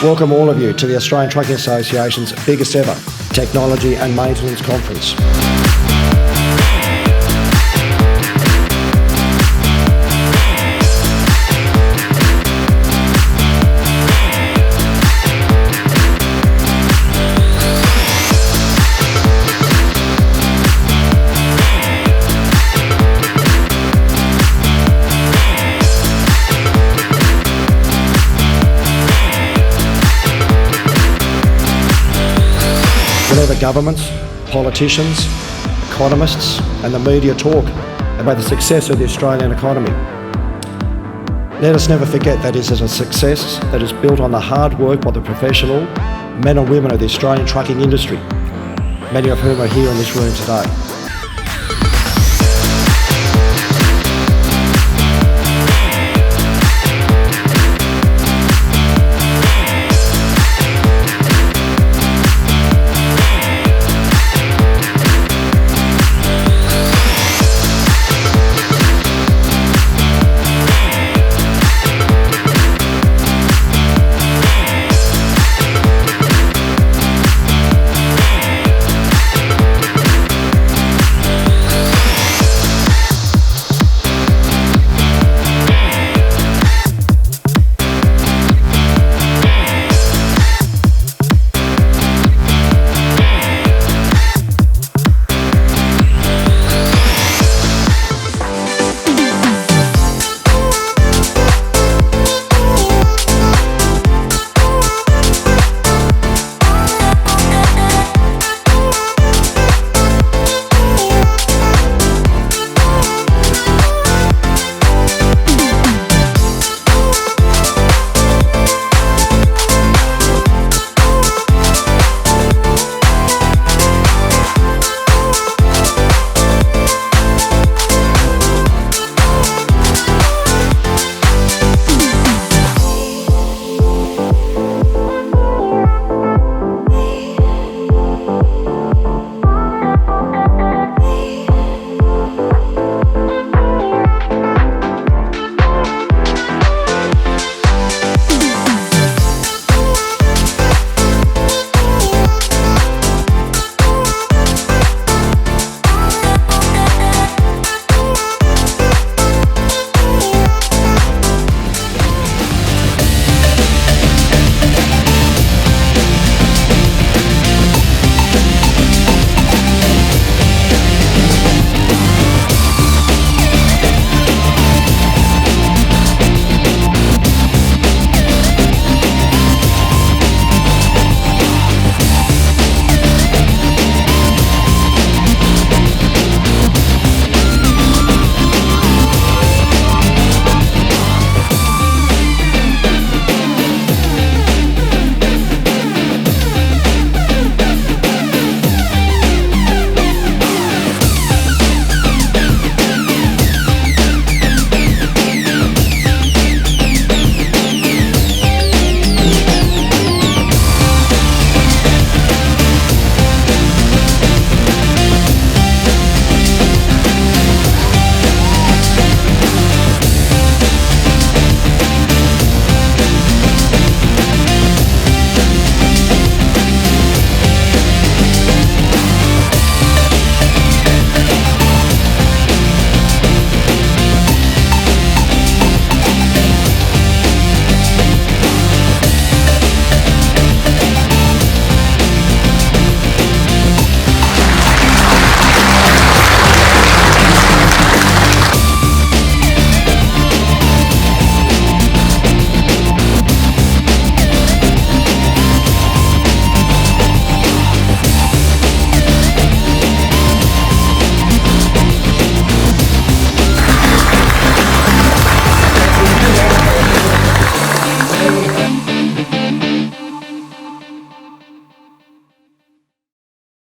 welcome all of you to the Australian Trucking Association's biggest ever Technology and Maintenance Conference. Whenever governments, politicians, economists and the media talk about the success of the Australian economy, let us never forget that it is a success that is built on the hard work by the professional men and women of the Australian trucking industry, many of whom are here in this room today.